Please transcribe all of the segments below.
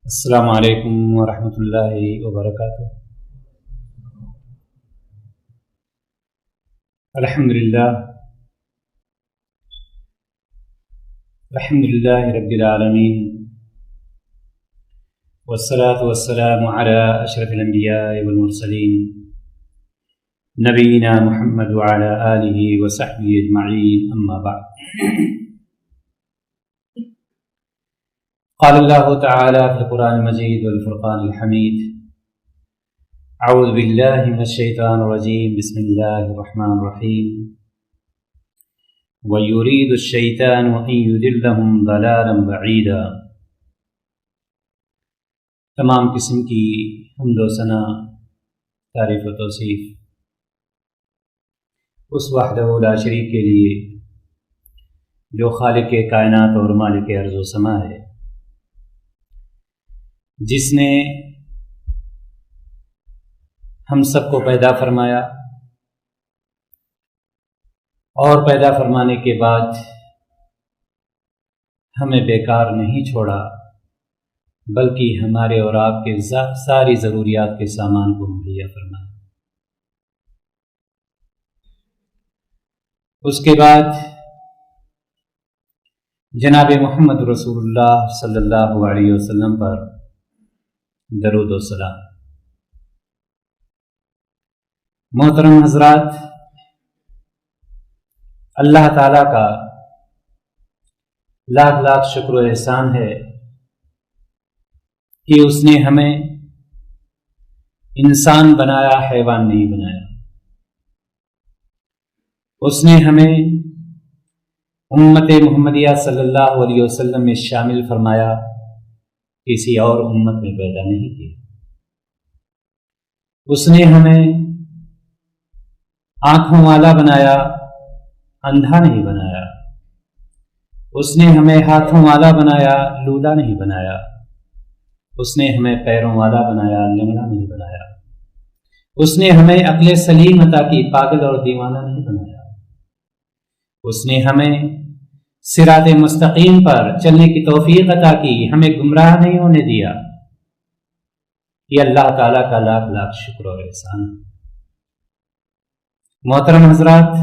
السلام علیکم ورحمۃ اللہ وبرکاتہ۔ الحمد للہ رب العالمین، والصلاة والسلام علی اشرف الانبیاء والمرسلین، نبینا محمد وعلی آلہ وصحبہ اجمعین، اما بعد۔ قال اللہ تعالی فی القرآن المجید والفرقان الحمید، اعوذ باللہ من الشیطان الرجیم، بسم اللہ الرحمن الرحیم۔ وَيُرِيدُ الشَّيْطَانُ أَن يُضِلَّهُمْ ضَلَالًا بَعِيدًا۔ تمام قسم کی حمد و ثنا، تعریف و توصیف اس وحدہ لا شریک کے لیے جو خالق کائنات اور مالک ارض و سما ہے، جس نے ہم سب کو پیدا فرمایا اور پیدا فرمانے کے بعد ہمیں بیکار نہیں چھوڑا، بلکہ ہمارے اور آپ کے ساری ضروریات کے سامان کو مہیا فرمایا۔ اس کے بعد جناب محمد رسول اللہ صلی اللہ علیہ وسلم پر درود و سلام۔ محترم حضرات، اللہ تعالیٰ کا لاکھ لاکھ شکر و احسان ہے کہ اس نے ہمیں انسان بنایا، حیوان نہیں بنایا۔ اس نے ہمیں امت محمدیہ صلی اللہ علیہ وسلم میں شامل فرمایا، کسی اور امت میں پیدا نہیں کیا۔ اس نے ہمیں آنکھوں والا بنایا، اندھا نہیں بنایا۔ اس نے ہمیں ہاتھوں والا بنایا، لولا نہیں بنایا۔ اس نے ہمیں پیروں والا بنایا، لنگڑا نہیں بنایا۔ اس نے ہمیں عقل سلیم عطا کی، پاگل اور دیوانہ نہیں بنایا۔ اس نے ہمیں صراط مستقیم پر چلنے کی توفیق عطا کی، ہمیں گمراہ نہیں ہونے دیا۔ یہ اللہ تعالیٰ کا لاکھ لاکھ شکر اور احسان ہے۔ محترم حضرات،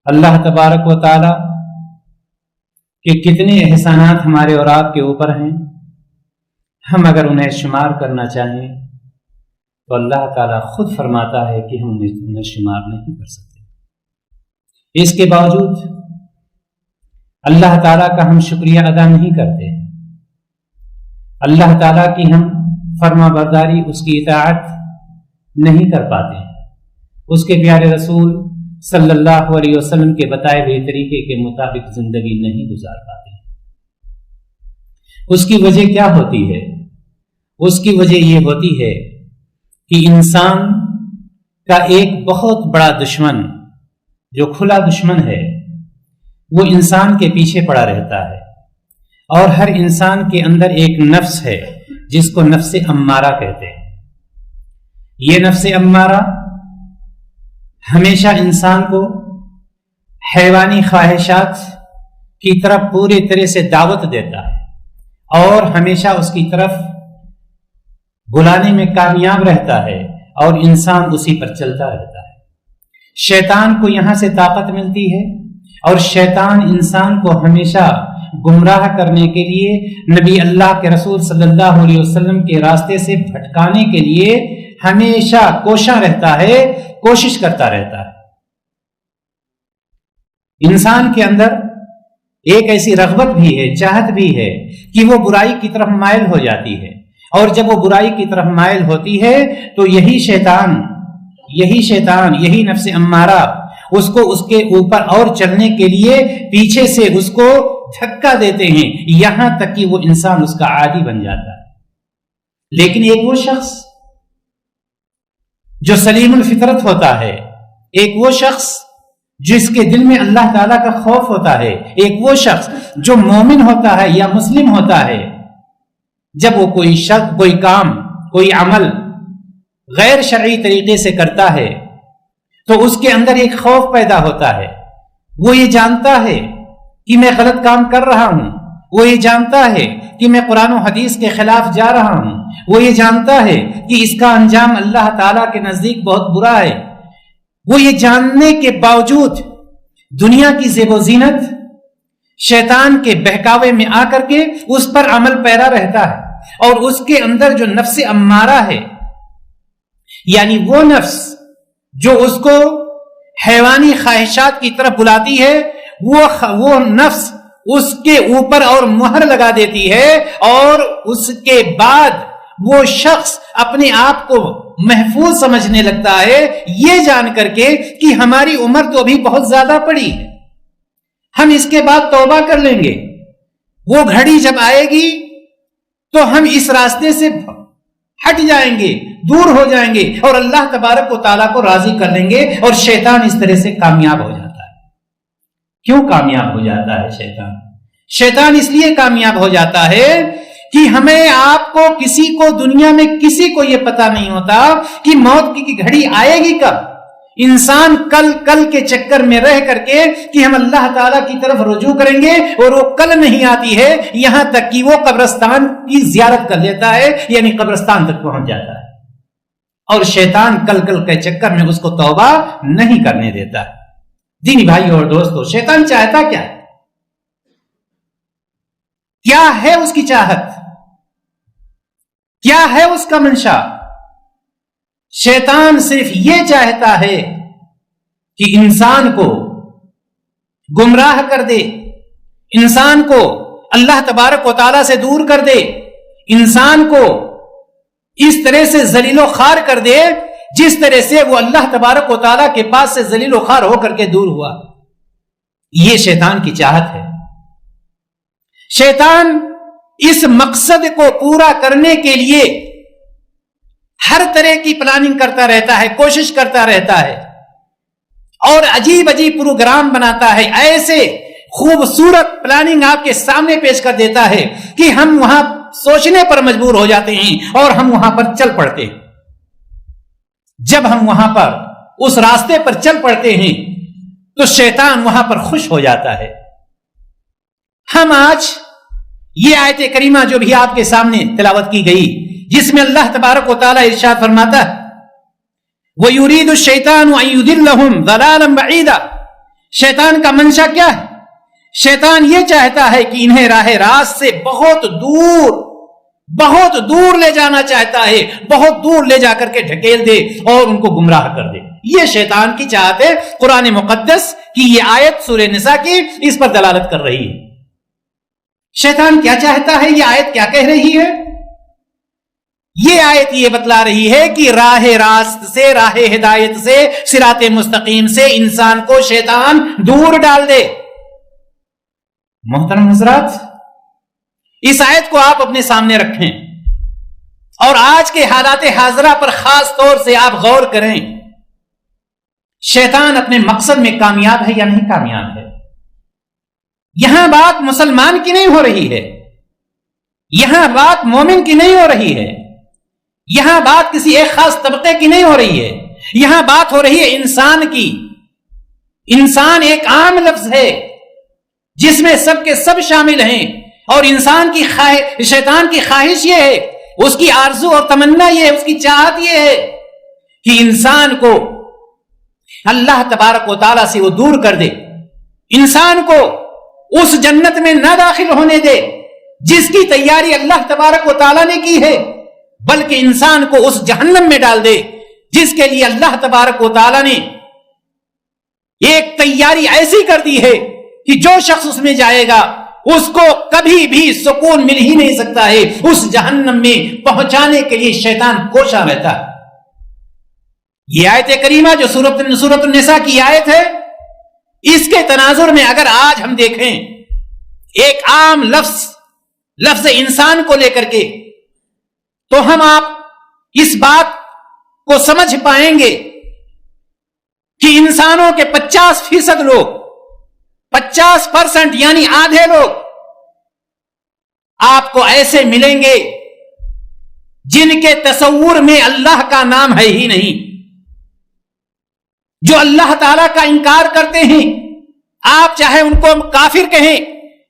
اللہ تبارک و تعالیٰ کے کتنے احسانات ہمارے اور آپ کے اوپر ہیں، ہم اگر انہیں شمار کرنا چاہیں تو اللہ تعالیٰ خود فرماتا ہے کہ ہم انہیں شمار نہیں کر سکتے۔ اس کے باوجود اللہ تعالیٰ کا ہم شکریہ ادا نہیں کرتے، اللہ تعالیٰ کی ہم فرما برداری، اس کی اطاعت نہیں کر پاتے، اس کے پیارے رسول صلی اللہ علیہ وسلم کے بتائے ہوئے طریقے کے مطابق زندگی نہیں گزار پاتے۔ اس کی وجہ کیا ہوتی ہے؟ اس کی وجہ یہ ہوتی ہے کہ انسان کا ایک بہت بڑا دشمن، جو کھلا دشمن ہے، وہ انسان کے پیچھے پڑا رہتا ہے، اور ہر انسان کے اندر ایک نفس ہے جس کو نفس امارہ کہتے ہیں۔ یہ نفس امارہ ہمیشہ انسان کو حیوانی خواہشات کی طرف پوری طرح سے دعوت دیتا ہے اور ہمیشہ اس کی طرف بلانے میں کامیاب رہتا ہے، اور انسان اسی پر چلتا رہتا ہے۔ شیطان کو یہاں سے طاقت ملتی ہے، اور شیطان انسان کو ہمیشہ گمراہ کرنے کے لیے، نبی اللہ کے رسول صلی اللہ علیہ وسلم کے راستے سے بھٹکانے کے لیے ہمیشہ کوشاں رہتا ہے، کوشش کرتا رہتا ہے۔ انسان کے اندر ایک ایسی رغبت بھی ہے، چاہت بھی ہے کہ وہ برائی کی طرف مائل ہو جاتی ہے، اور جب وہ برائی کی طرف مائل ہوتی ہے تو یہی شیطان، یہی نفس امارہ اس کو اس کے اوپر اور چلنے کے لیے پیچھے سے اس کو دھکا دیتے ہیں، یہاں تک کہ وہ انسان اس کا عادی بن جاتا ہے۔ لیکن ایک وہ شخص جو سلیم الفطرت ہوتا ہے، ایک وہ شخص جس کے دل میں اللہ تعالیٰ کا خوف ہوتا ہے، ایک وہ شخص جو مومن ہوتا ہے یا مسلم ہوتا ہے، جب وہ کوئی کام، کوئی عمل غیر شرعی طریقے سے کرتا ہے تو اس کے اندر ایک خوف پیدا ہوتا ہے۔ وہ یہ جانتا ہے کہ میں غلط کام کر رہا ہوں، وہ یہ جانتا ہے کہ میں قرآن و حدیث کے خلاف جا رہا ہوں، وہ یہ جانتا ہے کہ اس کا انجام اللہ تعالیٰ کے نزدیک بہت برا ہے، وہ یہ جاننے کے باوجود دنیا کی زیب و زینت، شیطان کے بہکاوے میں آ کر کے اس پر عمل پیرا رہتا ہے، اور اس کے اندر جو نفس امارہ ہے، یعنی وہ نفس جو اس کو حیوانی خواہشات کی طرف بلاتی ہے، وہ نفس اس کے اوپر اور مہر لگا دیتی ہے، اور اس کے بعد وہ شخص اپنے آپ کو محفوظ سمجھنے لگتا ہے، یہ جان کر کے کہ ہماری عمر تو ابھی بہت زیادہ پڑی ہے، ہم اس کے بعد توبہ کر لیں گے، وہ گھڑی جب آئے گی تو ہم اس راستے سے ہٹ جائیں گے، دور ہو جائیں گے، اور اللہ تبارک و تعالیٰ کو راضی کر لیں گے، اور شیطان اس طرح سے کامیاب ہو جاتا ہے۔ کیوں کامیاب ہو جاتا ہے شیطان؟ شیطان اس لیے کامیاب ہو جاتا ہے کہ ہمیں آپ کو کسی کو دنیا میں کسی کو یہ پتا نہیں ہوتا کہ موت کی گھڑی آئے گی کب۔ انسان کل کے چکر میں رہ کر کے کہ ہم اللہ تعالیٰ کی طرف رجوع کریں گے، اور وہ کل نہیں آتی ہے، یہاں تک کہ وہ قبرستان کی زیارت کر لیتا ہے، یعنی قبرستان تک پہنچ جاتا ہے، اور شیطان کل کے چکر میں اس کو توبہ نہیں کرنے دیتا۔ دینی بھائی اور دوستو، شیطان چاہتا کیا ہے؟ کیا ہے اس کی چاہت؟ کیا ہے اس کا منشا؟ شیطان صرف یہ چاہتا ہے کہ انسان کو گمراہ کر دے، انسان کو اللہ تبارک و تعالیٰ سے دور کر دے، انسان کو اس طرح سے ذلیل و خوار کر دے جس طرح سے وہ اللہ تبارک و تعالیٰ کے پاس سے ذلیل و خوار ہو کر کے دور ہوا۔ یہ شیطان کی چاہت ہے۔ شیطان اس مقصد کو پورا کرنے کے لیے ہر طرح کی پلاننگ کرتا رہتا ہے، کوشش کرتا رہتا ہے، اور عجیب پروگرام بناتا ہے، ایسے خوبصورت پلاننگ آپ کے سامنے پیش کر دیتا ہے کہ ہم وہاں سوچنے پر مجبور ہو جاتے ہیں، اور ہم وہاں پر چل پڑتے ہیں۔ جب ہم وہاں پر اس راستے پر چل پڑتے ہیں تو شیطان وہاں پر خوش ہو جاتا ہے۔ ہم آج یہ آیت کریمہ جو بھی آپ کے سامنے تلاوت کی گئی، جس میں اللہ تبارک و تعالیٰ ارشاد فرماتا ہے وَيُرِيدُ الشَّيْطَانُ أَن يُضِلَّهُمْ ضَلَالًا بَعِيدًا، شیطان کا منشا کیا ہے؟ شیطان یہ چاہتا ہے کہ انہیں راہ راست سے بہت دور لے جانا چاہتا ہے، بہت دور لے جا کر کے ڈھکیل دے اور ان کو گمراہ کر دے۔ یہ شیطان کی چاہت ہے۔ قرآن مقدس کی یہ آیت سورہ نساء کی اس پر دلالت کر رہی ہے۔ شیطان کیا چاہتا ہے؟ یہ آیت کیا کہہ رہی ہے؟ یہ آیت یہ بتلا رہی ہے کہ راہ راست سے، راہ ہدایت سے، صراط مستقیم سے انسان کو شیطان دور ڈال دے۔ محترم حضرات، اس آیت کو آپ اپنے سامنے رکھیں اور آج کے حالات حاضرہ پر خاص طور سے آپ غور کریں۔ شیطان اپنے مقصد میں کامیاب ہے یا نہیں کامیاب ہے؟ یہاں بات مسلمان کی نہیں ہو رہی ہے، یہاں بات مومن کی نہیں ہو رہی ہے، یہاں بات کسی ایک خاص طبقے کی نہیں ہو رہی ہے، یہاں بات ہو رہی ہے انسان کی۔ انسان ایک عام لفظ ہے جس میں سب کے سب شامل ہیں، اور انسان کی شیطان کی خواہش یہ ہے، اس کی آرزو اور تمنا یہ ہے، اس کی چاہت یہ ہے کہ انسان کو اللہ تبارک و تعالیٰ سے وہ دور کر دے، انسان کو اس جنت میں نہ داخل ہونے دے جس کی تیاری اللہ تبارک و تعالیٰ نے کی ہے، بلکہ انسان کو اس جہنم میں ڈال دے جس کے لیے اللہ تبارک و تعالیٰ نے ایک تیاری ایسی کر دی ہے کہ جو شخص اس میں جائے گا اس کو کبھی بھی سکون مل ہی نہیں سکتا ہے۔ اس جہنم میں پہنچانے کے لیے شیطان کوشاں رہتا ہے۔ یہ آیت کریمہ جو سورۃ النساء کی آیت ہے، اس کے تناظر میں اگر آج ہم دیکھیں ایک عام لفظ انسان کو لے کر کے، تو ہم آپ اس بات کو سمجھ پائیں گے کہ انسانوں کے 50% لوگ، 50% یعنی آدھے لوگ آپ کو ایسے ملیں گے جن کے تصور میں اللہ کا نام ہے ہی نہیں، جو اللہ تعالیٰ کا انکار کرتے ہیں۔ آپ چاہے ان کو کافر کہیں،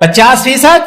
50%,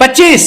25।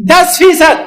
10%।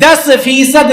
10%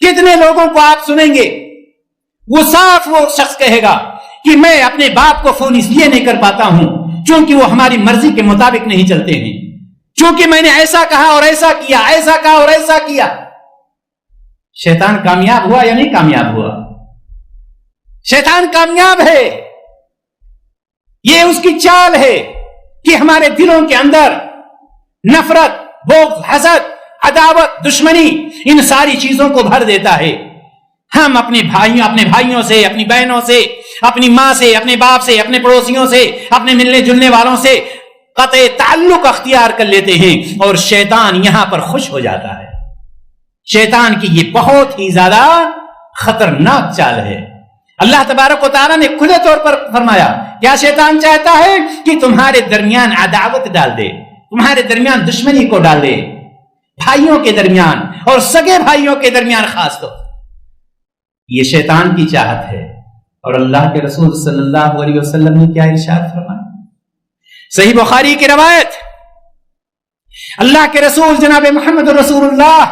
کتنے لوگوں کو آپ سنیں گے وہ صاف وہ شخص کہے گا کہ میں اپنے باپ کو فون اس لیے نہیں کر پاتا ہوں چونکہ وہ ہماری مرضی کے مطابق نہیں چلتے ہیں، چونکہ میں نے ایسا کہا اور ایسا کیا، ایسا کہا اور ایسا کیا۔ شیطان کامیاب ہوا یا نہیں کامیاب ہوا؟ شیطان کامیاب ہے۔ یہ اس کی چال ہے کہ ہمارے دلوں کے اندر نفرت، بغض، حسد، عداوت، دشمنی، ان ساری چیزوں کو بھر دیتا ہے۔ ہم اپنے بھائیوں سے، اپنی بہنوں سے، اپنی ماں سے، اپنے باپ سے، اپنے پڑوسیوں سے، اپنے ملنے جلنے والوں سے قطع تعلق اختیار کر لیتے ہیں، اور شیطان یہاں پر خوش ہو جاتا ہے۔ شیطان کی یہ بہت ہی زیادہ خطرناک چال ہے۔ اللہ تبارک و تعالیٰ نے کھلے طور پر فرمایا، کیا شیطان چاہتا ہے کہ تمہارے درمیان عداوت ڈال دے، تمہارے درمیان دشمنی کو ڈال دے، بھائیوں کے درمیان اور سگے بھائیوں کے درمیان خاص طور۔ یہ شیطان کی چاہت ہے۔ اور اللہ کے رسول صلی اللہ علیہ وسلم نے کیا ارشاد فرمایا؟ صحیح بخاری کی روایت، اللہ کے رسول جناب محمد رسول اللہ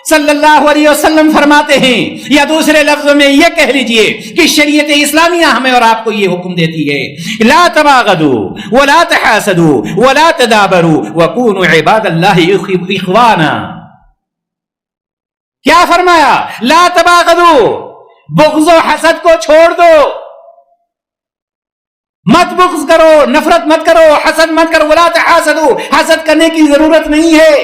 صلی اللہ علیہ وسلم فرماتے ہیں، یا دوسرے لفظوں میں یہ کہہ لیجئے کہ شریعت اسلامیہ ہمیں اور آپ کو یہ حکم دیتی ہے، لا تباغضوا ولا تحاسدوا ولا تدابروا وكونوا عباد اللہ اخوانا۔ کیا فرمایا؟ لا تباغضوا، بغض و حسد کو چھوڑ دو، مت بغض کرو، نفرت مت کرو، حسد مت کرو، ولا تحاسدوا، حسد کرنے کی ضرورت نہیں ہے،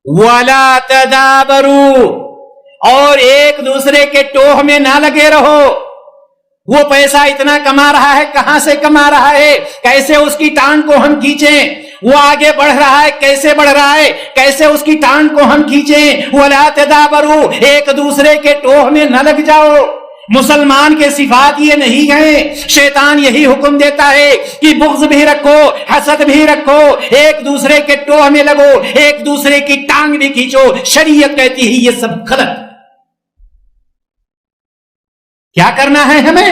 ولا تدابروا، اور ایک دوسرے کے ٹوہ میں نہ لگے رہو۔ وہ پیسہ اتنا کما رہا ہے، کہاں سے کما رہا ہے، کیسے اس کی ٹانگ کو ہم کھینچیں، وہ آگے بڑھ رہا ہے، کیسے بڑھ رہا ہے، کیسے اس کی ٹانگ کو ہم کھینچیں۔ ولا تدابروا، ایک دوسرے کے ٹوہ میں نہ لگ جاؤ۔ مسلمان کے صفات یہ نہیں ہیں۔ شیطان یہی حکم دیتا ہے کہ بغض بھی رکھو، حسد بھی رکھو، ایک دوسرے کے ٹوہ میں لگو، ایک دوسرے کی ٹانگ بھی کھینچو۔ شریعت کہتی ہے یہ سب غلط۔ کیا کرنا ہے ہمیں؟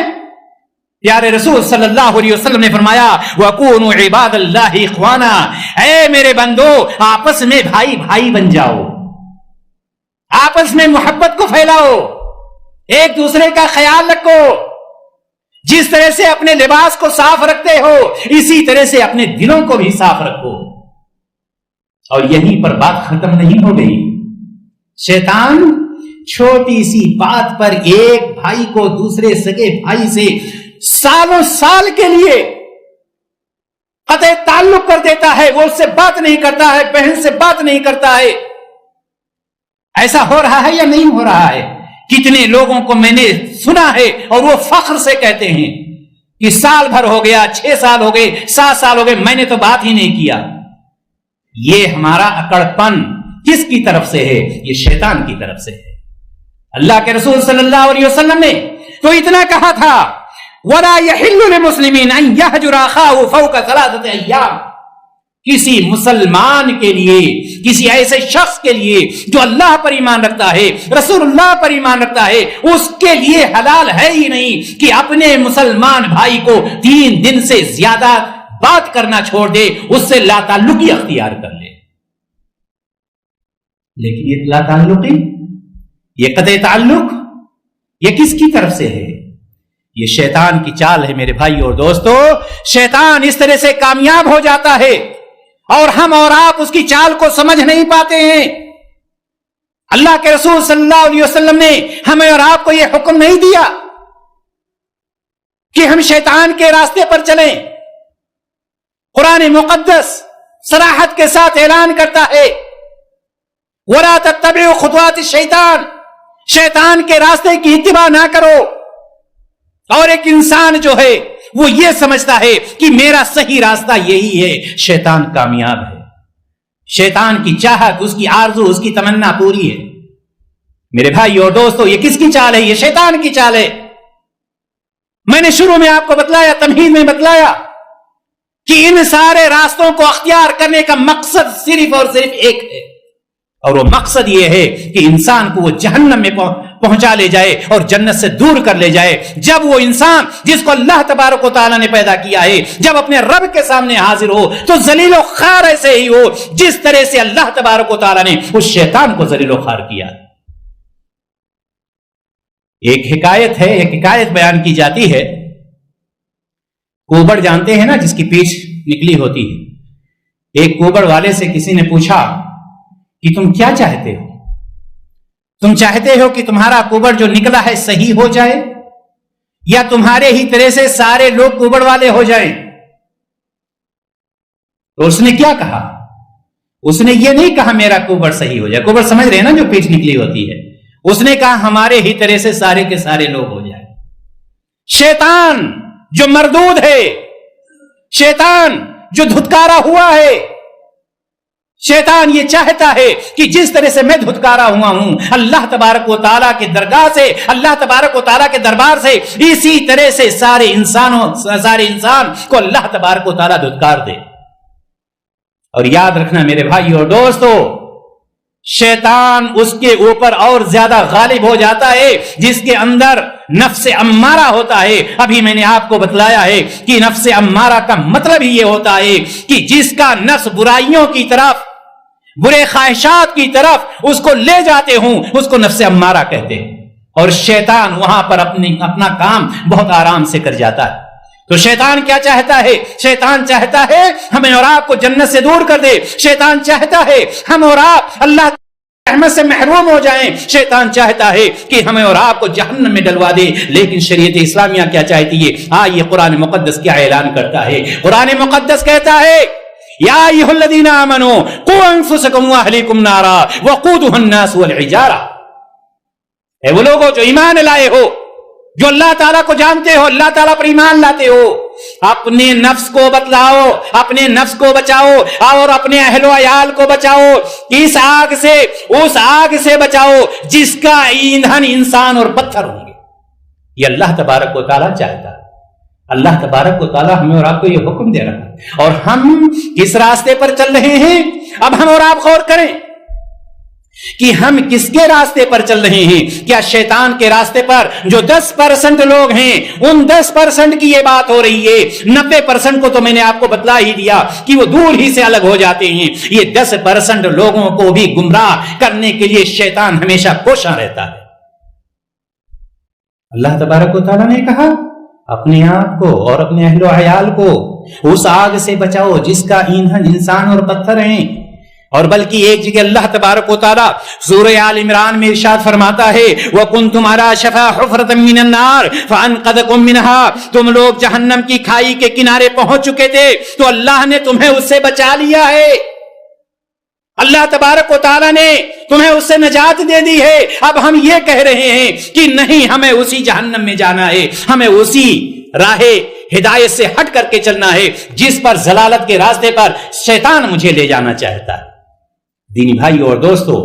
پیارے رسول صلی اللہ علیہ وسلم نے فرمایا، وَكُونُوا عِبَادَ اللَّهِ إِخْوَانًا، اے میرے بندو آپس میں بھائی بھائی بن جاؤ، آپس میں محبت کو پھیلاؤ، ایک دوسرے کا خیال رکھو۔ جس طرح سے اپنے لباس کو صاف رکھتے ہو، اسی طرح سے اپنے دلوں کو بھی صاف رکھو۔ اور یہیں پر بات ختم نہیں ہو گئی۔ شیطان چھوٹی سی بات پر ایک بھائی کو دوسرے سگے بھائی سے سالوں سال کے لیے قطع تعلق کر دیتا ہے، وہ اس سے بات نہیں کرتا ہے، بہن سے بات نہیں کرتا ہے۔ ایسا ہو رہا ہے یا نہیں ہو رہا ہے؟ کتنے لوگوں کو میں نے سنا ہے اور وہ فخر سے کہتے ہیں کہ سال بھر ہو گیا، 6 سال ہو گئے، 7 سال ہو گئے، میں نے تو بات ہی نہیں کیا۔ یہ ہمارا اکڑپن کس کی طرف سے ہے؟ یہ شیطان کی طرف سے ہے۔ اللہ کے رسول صلی اللہ علیہ وسلم نے تو اتنا کہا تھا، وَلَا يَحِلُّ لِمُسْلِمِينَ أَن يَهْجُرَ أَخَاهُ فَوْقَ 3 أَيَّامٍ، کسی مسلمان کے لیے، کسی ایسے شخص کے لیے جو اللہ پر ایمان رکھتا ہے، رسول اللہ پر ایمان رکھتا ہے، اس کے لیے حلال ہے ہی نہیں کہ اپنے مسلمان بھائی کو 3 دن سے زیادہ بات کرنا چھوڑ دے، اس سے لا تعلقی اختیار کر لے۔ لیکن یہ لا تعلقی، یہ قطع تعلق، یہ کس کی طرف سے ہے؟ یہ شیطان کی چال ہے میرے بھائی اور دوستو۔ شیطان اس طرح سے کامیاب ہو جاتا ہے اور ہم اور آپ اس کی چال کو سمجھ نہیں پاتے ہیں۔ اللہ کے رسول صلی اللہ علیہ وسلم نے ہمیں اور آپ کو یہ حکم نہیں دیا کہ ہم شیطان کے راستے پر چلیں۔ قرآن مقدس صراحت کے ساتھ اعلان کرتا ہے، وَلَا تَتَّبِعُوا خُطُوَاتِ الشَّيْطَانِ، شیطان کے راستے کی اتباع نہ کرو۔ اور ایک انسان جو ہے وہ یہ سمجھتا ہے کہ میرا صحیح راستہ یہی ہے، شیطان کامیاب ہے۔ شیطان کی چاہت، اس کی آرزو، اس کی تمنا پوری ہے۔ میرے بھائی اور دوستو، یہ کس کی چال ہے؟ یہ شیطان کی چال ہے۔ میں نے شروع میں آپ کو بتلایا، تمہید میں بتلایا کہ ان سارے راستوں کو اختیار کرنے کا مقصد صرف اور صرف ایک ہے، اور وہ مقصد یہ ہے کہ انسان کو وہ جہنم میں پہنچا لے جائے اور جنت سے دور کر لے جائے۔ جب وہ انسان جس کو اللہ تبارک و تعالیٰ نے پیدا کیا ہے، جب اپنے رب کے سامنے حاضر ہو تو ذلیل و خوار ایسے ہی ہو جس طرح سے اللہ تبارک و تعالیٰ نے اس شیطان کو ذلیل و خوار کیا۔ ایک حکایت بیان کی جاتی ہے. کوبڑ جانتے ہیں نا، جس کی پیٹھ نکلی ہوتی ہے. ایک کوبڑ والے سے کسی نے پوچھا کہ تم کیا چاہتے ہو؟ تم چاہتے ہو کہ تمہارا کوبڑ جو نکلا ہے صحیح ہو جائے، یا تمہارے ہی طرح سے سارے لوگ کوبڑ والے ہو جائیں؟ تو اس نے کیا کہا؟ اس نے یہ نہیں کہا میرا کوبڑ صحیح ہو جائے. کوبڑ سمجھ رہے ہیں نا، جو پیٹھ نکلی ہوتی ہے. اس نے کہا ہمارے ہی طرح سے سارے کے سارے لوگ ہو جائیں. شیطان جو مردود ہے، شیطان جو دھتکارا ہوا ہے، شیطان یہ چاہتا ہے کہ جس طرح سے میں دھتکارا ہوا ہوں اللہ تبارک و تعالیٰ کی درگاہ سے، اللہ تبارک و تعالیٰ کے دربار سے، اسی طرح سے سارے انسان کو اللہ تبارک و تعالیٰ دھتکار دے. اور یاد رکھنا میرے بھائی اور دوستو، شیطان اس کے اوپر اور زیادہ غالب ہو جاتا ہے جس کے اندر نفس امارہ ہوتا ہے. ابھی میں نے آپ کو بتلایا ہے کہ نفس امارہ کا مطلب ہی یہ ہوتا ہے کہ جس کا نفس برائیوں کی طرف، برے خواہشات کی طرف اس کو لے جاتے ہوں، اس کو نفس امارہ کہتے ہیں. اور شیطان وہاں پر اپنا کام بہت آرام سے کر جاتا ہے. تو شیطان کیا چاہتا ہے؟ شیطان چاہتا ہے ہمیں اور آپ کو جنت سے دور کر دے. شیطان چاہتا ہے ہم اور آپ اللہ کی رحمت سے محروم ہو جائیں. شیطان چاہتا ہے کہ ہمیں اور آپ کو جہنم میں ڈلوا دے. لیکن شریعت اسلامیہ کیا چاہتی ہے؟ یہ قرآن مقدس کیا اعلان کرتا ہے؟ قرآن مقدس کہتا ہے یا ایھا الذین آمنوا قوا انفسکم واہلیکم نارا وقودھا الناس والحجارہ. اے وہ لوگوں جو ایمان لائے ہو، جو اللہ تعالیٰ کو جانتے ہو، اللہ تعالیٰ پر ایمان لاتے ہو، اپنے نفس کو بتلاؤ، اپنے نفس کو بچاؤ اور اپنے اہل و عیال کو بچاؤ اس آگ سے بچاؤ جس کا ایندھن انسان اور پتھر ہوں گے. یہ اللہ تبارک و تعالیٰ چاہتا ہے. اللہ تبارک و تعالیٰ ہمیں اور آپ کو یہ حکم دے رہا ہے، اور ہم کس راستے پر چل رہے ہیں؟ اب ہم اور آپ غور کریں کہ ہم کس کے راستے پر چل رہے ہیں. کیا شیطان کے راستے پر جو 10% لوگ ہیں ان 10% کی یہ بات ہو رہی ہے؟ 90% کو تو میں نے آپ کو بتلا ہی دیا کہ وہ دور ہی سے الگ ہو جاتے ہیں. یہ 10% لوگوں کو بھی گمراہ کرنے کے لیے شیطان ہمیشہ کوشاں رہتا ہے. اللہ تبارک و تعالیٰ نے کہا اپنے آپ کو اور اپنے اہل و عیال کو اس آگ سے بچاؤ جس کا ایندھن انسان اور پتھر ہیں. اور بلکہ ایک جگہ اللہ تبارک و تعالیٰ سورہ آل عمران میں ارشاد فرماتا ہے وَكُنْتُمْ عَلَى شَفَا حُفْرَةٍ مِّنَ النَّارِ فَأَنْقَذَكُم مِّنْهَا. تم لوگ جہنم کی کھائی کے کنارے پہنچ چکے تھے تو اللہ نے تمہیں اس سے بچا لیا ہے. اللہ تبارک و تعالیٰ نے تمہیں اس سے نجات دے دی ہے. اب ہم یہ کہہ رہے ہیں کہ نہیں، ہمیں اسی جہنم میں جانا ہے، ہمیں اسی راہ ہدایت سے ہٹ کر کے چلنا ہے جس پر ضلالت کے راستے پر شیطان مجھے لے جانا چاہتا ہے. دینی بھائی اور دوستو،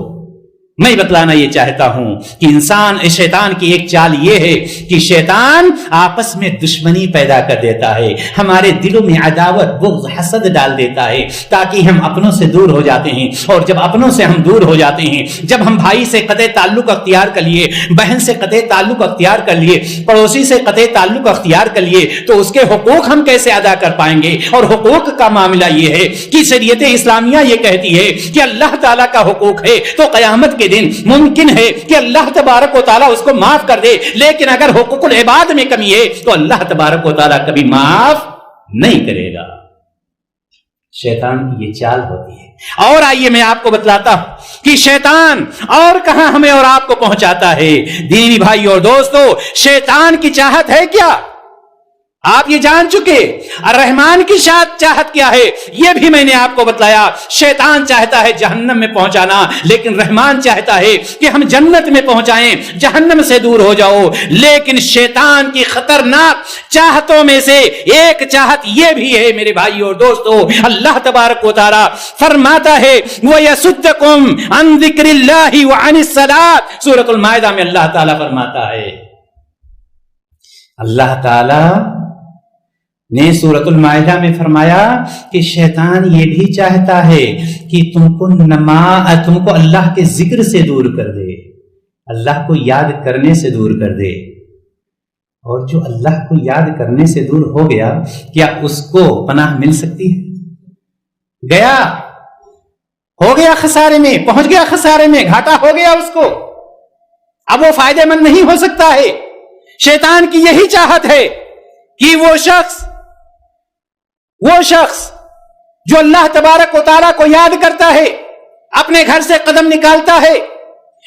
میں بتلانا یہ چاہتا ہوں کہ شیطان کی ایک چال یہ ہے کہ شیطان آپس میں دشمنی پیدا کر دیتا ہے، ہمارے دلوں میں عداوت، بغض، حسد ڈال دیتا ہے تاکہ ہم اپنوں سے دور ہو جاتے ہیں. اور جب اپنوں سے ہم دور ہو جاتے ہیں، جب ہم بھائی سے قطع تعلق اختیار کر لیے، بہن سے قطع تعلق اختیار کر لیے، پڑوسی سے قطع تعلق اختیار کر لیے، تو اس کے حقوق ہم کیسے ادا کر پائیں گے؟ اور حقوق کا معاملہ یہ ہے کہ شریعت اسلامیہ یہ کہتی ہے کہ اللہ تعالیٰ کا حقوق ہے تو قیامت کے دن ممکن ہے کہ اللہ تبارک و تعالیٰ اس کو معاف کر دے. لیکن اگر حقوق العباد میں کمی ہے تو اللہ تبارک و تعالیٰ کبھی معاف نہیں کرے گا. شیطان کی یہ چال ہوتی ہے. اور آئیے میں آپ کو بتلاتا ہوں کہ شیطان اور کہاں ہمیں اور آپ کو پہنچاتا ہے. دینی بھائی اور دوستو، شیطان کی چاہت ہے کیا؟ آپ یہ جان چکے. الرحمان کی چاہت کیا ہے یہ بھی میں نے آپ کو بتلایا. شیطان چاہتا ہے جہنم میں پہنچانا، لیکن رحمان چاہتا ہے کہ ہم جنت میں پہنچائیں، جہنم سے دور ہو جاؤ. لیکن شیطان کی خطرناک چاہتوں میں سے ایک چاہت یہ بھی ہے میرے بھائی اور دوستو، اللہ تبارک و تعالی فرماتا ہے وَيَسُدَّكُمْ عَنْ ذِكْرِ اللَّهِ وَعَنِ الصَّلَاةِ. سورۃ المائدہ میں اللہ تعالی فرماتا ہے، اللہ تعالی نے سورۃ المائدہ میں فرمایا کہ شیطان یہ بھی چاہتا ہے کہ تم کو اللہ کے ذکر سے دور کر دے، اللہ کو یاد کرنے سے دور کر دے. اور جو اللہ کو یاد کرنے سے دور ہو گیا، کیا اس کو پناہ مل سکتی ہے؟ ہو گیا خسارے میں، پہنچ گیا خسارے میں، گھاٹا ہو گیا اس کو. اب وہ فائدہ مند نہیں ہو سکتا ہے. شیطان کی یہی چاہت ہے کہ وہ شخص جو اللہ تبارک و تعالیٰ کو یاد کرتا ہے، اپنے گھر سے قدم نکالتا ہے،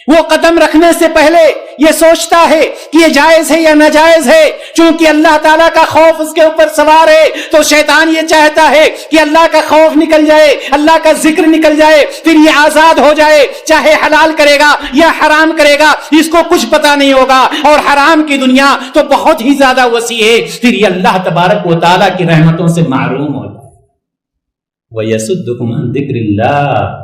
وہ قدم رکھنے سے پہلے یہ سوچتا ہے کہ یہ جائز ہے یا ناجائز ہے. چونکہ اللہ تعالیٰ کا خوف اس کے اوپر سوار ہے تو شیطان یہ چاہتا ہے کہ اللہ کا خوف نکل جائے، اللہ کا ذکر نکل جائے، پھر یہ آزاد ہو جائے. چاہے حلال کرے گا یا حرام کرے گا اس کو کچھ پتا نہیں ہوگا، اور حرام کی دنیا تو بہت ہی زیادہ وسیع ہے. پھر یہ اللہ تبارک و تعالیٰ کی رحمتوں سے محروم ہو جائے. وَيَسُدُّكُمْ عَنْ ذِكْرِ اللَّهِ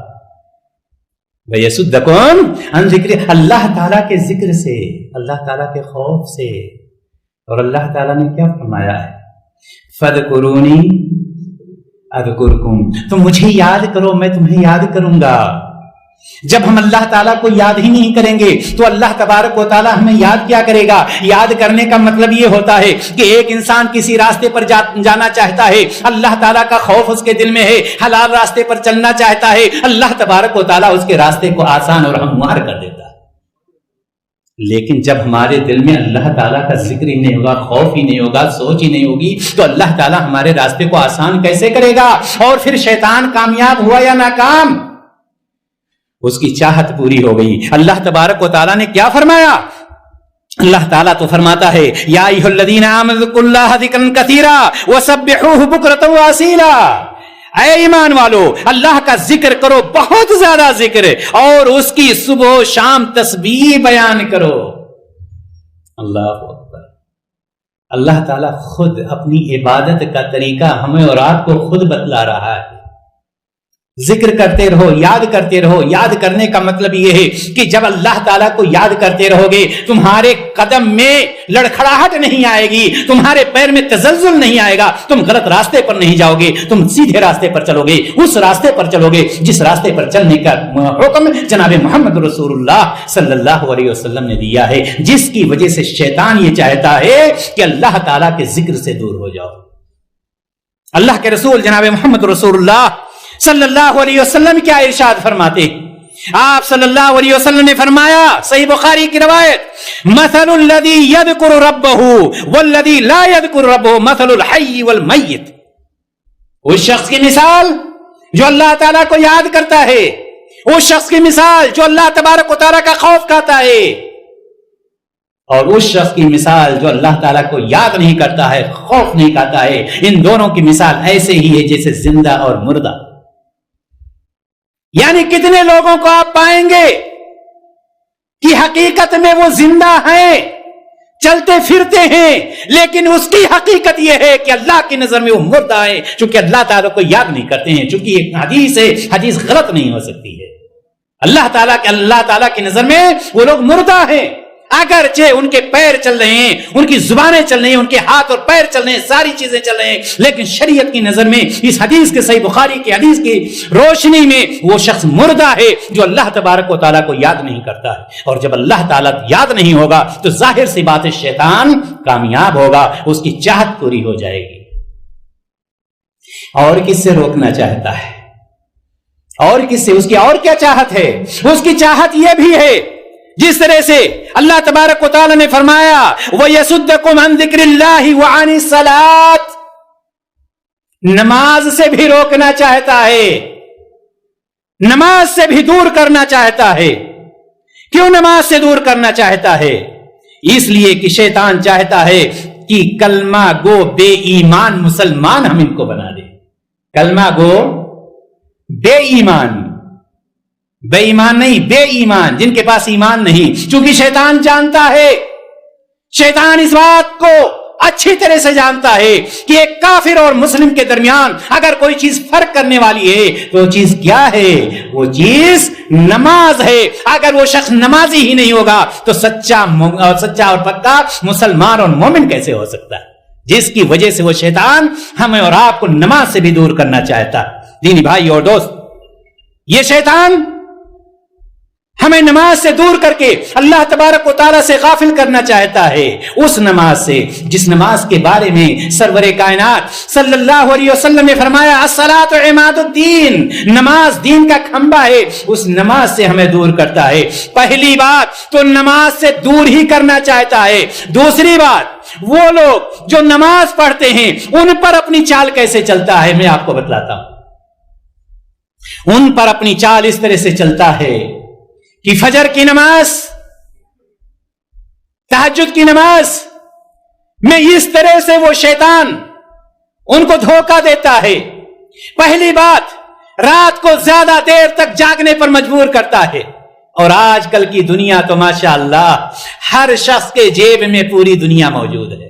وَيَسُدَّكُمْ عَنْ ذِكْرِ، اللہ تعالیٰ کے ذکر سے، اللہ تعالیٰ کے خوف سے. اور اللہ تعالیٰ نے کیا فرمایا ہے؟ فَاذْكُرُونِي أَذْكُرْكُمْ، تم مجھے یاد کرو میں تمہیں یاد کروں گا. جب ہم اللہ تعالیٰ کو یاد ہی نہیں کریں گے تو اللہ تبارک و تعالیٰ ہمیں یاد کیا کرے گا؟ یاد کرنے کا مطلب یہ ہوتا ہے کہ ایک انسان کسی راستے پر جانا چاہتا ہے، اللہ تعالیٰ کا خوف اس کے دل میں ہے، حلال راستے پر چلنا چاہتا ہے، اللہ تبارک و تعالیٰ اس کے راستے کو آسان اور ہموار کر دیتا ہے. لیکن جب ہمارے دل میں اللہ تعالیٰ کا ذکر ہی نہیں ہوگا، خوف ہی نہیں ہوگا، سوچ ہی نہیں ہوگی، تو اللہ تعالیٰ ہمارے راستے کو آسان کیسے کرے گا؟ اور پھر شیطان کامیاب ہوا یا ناکام، اس کی چاہت پوری ہو گئی. اللہ تبارک و تعالیٰ نے کیا فرمایا؟ اللہ تعالیٰ تو فرماتا ہے یا ایھا الذین آمنوا اذکروا اللہ ذکرا کثیرا وسبحوہ بکرۃ واصیلا، اے ایمان والو اللہ کا ذکر کرو، بہت زیادہ ذکر، اور اس کی صبح و شام تسبیح بیان کرو. اللہ اکبر. اللہ تعالیٰ خود اپنی عبادت کا طریقہ ہمیں اور آپ کو خود بتلا رہا ہے. ذکر کرتے رہو، یاد کرتے رہو. یاد کرنے کا مطلب یہ ہے کہ جب اللہ تعالیٰ کو یاد کرتے رہو گے تمہارے قدم میں لڑکھڑاہٹ نہیں آئے گی، تمہارے پیر میں تزلزل نہیں آئے گا، تم غلط راستے پر نہیں جاؤ گے، تم سیدھے راستے پر چلو گے، اس راستے پر چلو گے جس راستے پر چلنے کا حکم جناب محمد رسول اللہ صلی اللہ علیہ وسلم نے دیا ہے، جس کی وجہ سے شیطان یہ چاہتا ہے کہ اللہ تعالیٰ کے ذکر سے دور ہو جاؤ. اللہ کے رسول جناب محمد رسول اللہ صلی اللہ علیہ وسلم کیا ارشاد فرماتے؟ آپ صلی اللہ علیہ وسلم نے فرمایا، صحیح بخاری کی روایت، مثل الذی یذکر ربہ والذی لا یذکر ربہ مثل الحی والمیت. اس شخص کی مثال جو اللہ تعالیٰ کو یاد کرتا ہے، اس شخص کی مثال جو اللہ تبارک و تعالیٰ کا خوف کھاتا ہے، اور اس شخص کی مثال جو اللہ تعالیٰ کو یاد نہیں کرتا ہے، خوف نہیں کھاتا ہے. ان دونوں کی مثال ایسے ہی ہے جیسے زندہ اور مردہ. یعنی کتنے لوگوں کو آپ پائیں گے کہ حقیقت میں وہ زندہ ہیں، چلتے پھرتے ہیں، لیکن اس کی حقیقت یہ ہے کہ اللہ کی نظر میں وہ مردہ ہے، چونکہ اللہ تعالیٰ کو یاد نہیں کرتے ہیں. چونکہ ایک حدیث ہے، حدیث غلط نہیں ہو سکتی ہے. اللہ تعالیٰ کی نظر میں وہ لوگ مردہ ہیں، اگرچہ ان کے پیر چل رہے ہیں، ان کی زبانیں چل رہی ہیں، ان کے ہاتھ اور پیر چل رہے ہیں، ساری چیزیں چل رہے ہیں، لیکن شریعت کی نظر میں اس حدیث کے، صحیح بخاری کی حدیث کی روشنی میں وہ شخص مردہ ہے جو اللہ تبارک و تعالیٰ کو یاد نہیں کرتا ہے. اور جب اللہ تعالیٰ یاد نہیں ہوگا تو ظاہر سی بات ہے شیطان کامیاب ہوگا، اس کی چاہت پوری ہو جائے گی. اور کس سے روکنا چاہتا ہے؟ اور کس سے؟ اس کی اور کیا چاہت ہے؟ اس کی چاہت یہ بھی ہے جس طرح سے اللہ تبارک و تعالی نے فرمایا وَيَسُدَّكُمْ عَنْ ذِكْرِ اللَّهِ وَعَنِ الصَّلَاةِ، نماز سے بھی روکنا چاہتا ہے، نماز سے بھی دور کرنا چاہتا ہے. کیوں نماز سے دور کرنا چاہتا ہے؟ اس لیے کہ شیطان چاہتا ہے کہ کلمہ گو بے ایمان مسلمان ہم ان کو بنا دے. کلمہ گو بے ایمان، بے ایمان نہیں، بے ایمان، جن کے پاس ایمان نہیں. چونکہ شیطان جانتا ہے، شیطان اس بات کو اچھی طرح سے جانتا ہے کہ ایک کافر اور مسلم کے درمیان اگر کوئی چیز فرق کرنے والی ہے تو وہ چیز کیا ہے؟ وہ چیز نماز ہے. اگر وہ شخص نمازی ہی نہیں ہوگا تو سچا اور پکا مسلمان اور مومن کیسے ہو سکتا ہے؟ جس کی وجہ سے وہ شیطان ہمیں اور آپ کو نماز سے بھی دور کرنا چاہتا ہے. دینی بھائی اور دوست، یہ شیطان ہمیں نماز سے دور کر کے اللہ تبارک و تعالیٰ سے غافل کرنا چاہتا ہے، اس نماز سے جس نماز کے بارے میں سرور کائنات صلی اللہ علیہ وسلم نے فرمایا الصلاۃ عماد الدین، نماز دین کا کھمبا ہے، اس نماز سے ہمیں دور کرتا ہے۔ پہلی بات تو نماز سے دور ہی کرنا چاہتا ہے۔ دوسری بات، وہ لوگ جو نماز پڑھتے ہیں ان پر اپنی چال کیسے چلتا ہے میں آپ کو بتلاتا ہوں۔ ان پر اپنی چال اس طرح سے چلتا ہے کہ فجر کی نماز، تہجد کی نماز میں اس طرح سے وہ شیطان ان کو دھوکہ دیتا ہے۔ پہلی بات، رات کو زیادہ دیر تک جاگنے پر مجبور کرتا ہے، اور آج کل کی دنیا تو ماشاءاللہ ہر شخص کے جیب میں پوری دنیا موجود ہے،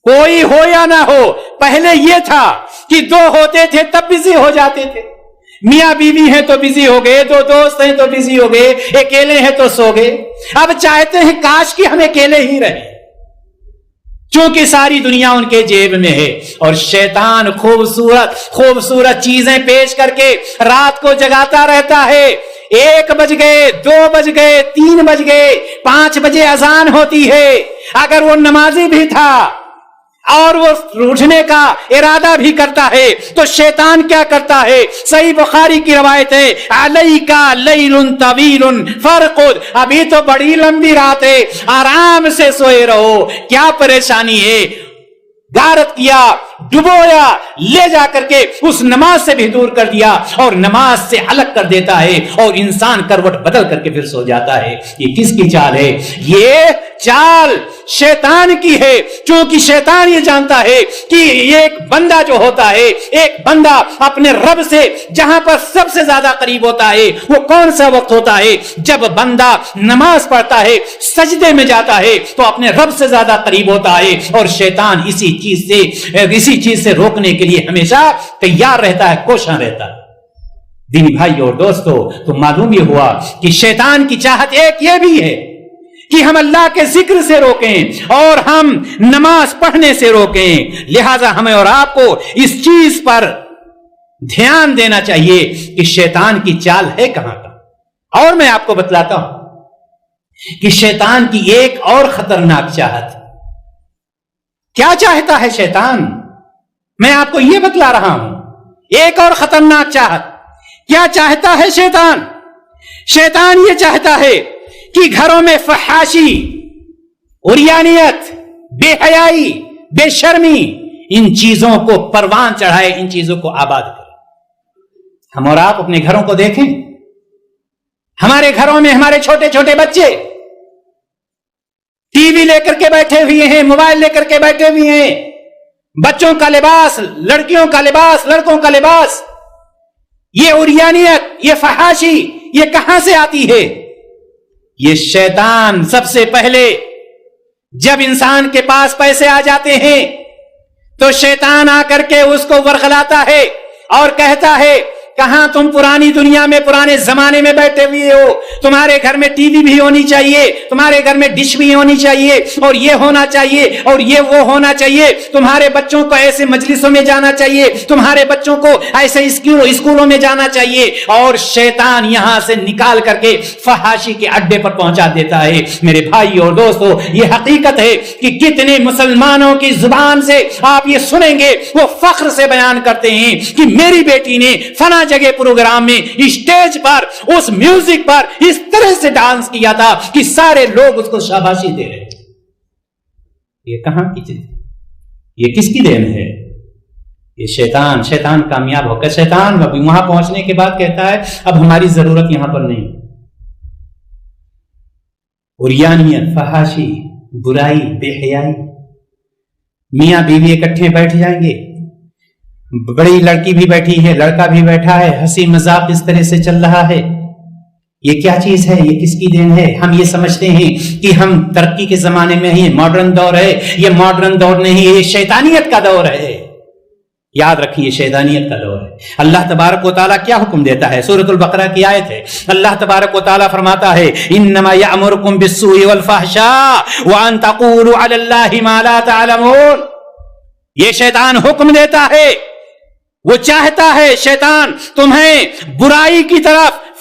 کوئی ہو یا نہ ہو۔ پہلے یہ تھا کہ دو ہوتے تھے تب بزی ہو جاتے تھے، میاں بیوی ہیں تو بزی ہو گئے، دو دوست ہیں تو بزی ہو گئے، اکیلے ہیں تو سو گئے۔ اب چاہتے ہیں کاش کہ ہم اکیلے ہی رہیں، چونکہ ساری دنیا ان کے جیب میں ہے، اور شیطان خوبصورت چیزیں پیش کر کے رات کو جگاتا رہتا ہے۔ 1 بج گئے، 2 بج گئے، 3 بج گئے، 5 بجے اذان ہوتی ہے۔ اگر وہ نمازی بھی تھا اور وہ اٹھنے کا ارادہ بھی کرتا ہے تو شیطان کیا کرتا ہے؟ صحیح بخاری کی روایت ہے، علیکا لیل طویل فرقد، ابھی تو بڑی لمبی رات ہے، آرام سے سوئے رہو، کیا پریشانی ہے؟ غارت کیا، ڈبویا، لے جا کر کے اس نماز سے بھی دور کر دیا اور نماز سے الگ کر دیتا ہے، اور انسان کروٹ بدل کر کے پھر سو جاتا ہے۔ یہ کس کی چال ہے؟ یہ چال شیطان کی ہے، چونکہ شیطان یہ جانتا ہے کہ ایک بندہ جو ہوتا ہے، ایک بندہ اپنے رب سے جہاں پر سب سے زیادہ قریب ہوتا ہے وہ کون سا وقت ہوتا ہے؟ جب بندہ نماز پڑھتا ہے، سجدے میں جاتا ہے تو اپنے رب سے زیادہ قریب ہوتا ہے، اور شیطان اسی چیز سے روکنے کے لیے ہمیشہ تیار رہتا ہے، کوشاں رہتا ہے۔ دینی بھائی اور دوستو، تو معلوم یہ ہوا کہ شیطان کی چاہت ایک یہ بھی ہے کہ ہم اللہ کے ذکر سے روکیں اور ہم نماز پڑھنے سے روکیں۔ لہذا ہمیں اور آپ کو اس چیز پر دھیان دینا چاہیے کہ شیطان کی چال ہے کہاں کا۔ اور میں آپ کو بتلاتا ہوں کہ شیطان کی ایک اور خطرناک چاہت، کیا چاہتا ہے شیطان؟ میں آپ کو یہ بتلا رہا ہوں، ایک اور خطرناک چاہت۔ کیا چاہتا ہے شیطان؟ شیطان یہ چاہتا ہے کہ گھروں میں فحاشی، عریانیت، بے حیائی، بے شرمی، ان چیزوں کو پروان چڑھائے، ان چیزوں کو آباد کرے۔ ہم اور آپ اپنے گھروں کو دیکھیں، ہمارے گھروں میں ہمارے چھوٹے چھوٹے بچے ٹی وی لے کر کے بیٹھے ہوئے ہیں، موبائل لے کر کے بیٹھے ہوئے ہیں، بچوں کا لباس، لڑکیوں کا لباس، لڑکوں کا لباس، یہ عریانیت، یہ فحاشی، یہ کہاں سے آتی ہے؟ یہ شیطان سب سے پہلے جب انسان کے پاس پیسے آ جاتے ہیں تو شیطان آ کر کے اس کو ورغلاتا ہے اور کہتا ہے کہاں تم پرانی دنیا میں، پرانے زمانے میں بیٹھے ہوئے ہو، تمہارے گھر میں ٹی وی بھی ہونی چاہیے، تمہارے گھر میں ڈش بھی ہونی چاہیے، اور یہ ہونا چاہیے، اور یہ وہ ہونا چاہیے، تمہارے بچوں کو ایسے مجلسوں میں جانا چاہیے، تمہارے بچوں کو ایسے اسکولوں میں جانا چاہیے، اور شیطان یہاں سے نکال کر کے فحاشی کے اڈے پر پہنچا دیتا ہے۔ میرے بھائی اور دوستو، یہ حقیقت ہے کہ کتنے مسلمانوں کی زبان سے آپ یہ سنیں گے، وہ فخر سے بیان کرتے ہیں کہ میری بیٹی نے فلاں جگہ پروگرام میں اسٹیج پر اس میوزک پر اس طرح سے ڈانس کیا تھا کہ سارے لوگ اس کو شاباشی دے رہے تھے۔ یہ کہاں کی چیز؟ یہ کس کی دین ہے؟ یہ شیطان کامیاب ہو کر، شیطان وہاں پہنچنے کے بعد کہتا ہے اب ہماری ضرورت یہاں پر نہیں۔ عریانیت، فحاشی، برائی، بے حیائی، میاں بیوی اکٹھے بیٹھ جائیں گے، بڑی لڑکی بھی بیٹھی ہے، لڑکا بھی بیٹھا ہے، ہنسی مذاق اس طرح سے چل رہا ہے۔ یہ کیا چیز ہے؟ یہ کس کی دین ہے؟ ہم یہ سمجھتے ہیں کہ ہم ترقی کے زمانے میں ہیں، ماڈرن دور ہے۔ یہ ماڈرن دور نہیں، یہ شیطانیت کا دور ہے۔ یاد رکھیے، شیطانیت کا دور ہے۔ اللہ تبارک و تعالیٰ کیا حکم دیتا ہے؟ سورۃ البقرہ کی آیت ہے، اللہ تبارک و تعالیٰ فرماتا ہے انما یأمرکم بالسوء والفحشاء وان تقولوا علی اللہ ما لا تعلمون۔ یہ شیطان حکم دیتا ہے، وہ چاہتا ہے شیطان تمہیں برائی کی طرف،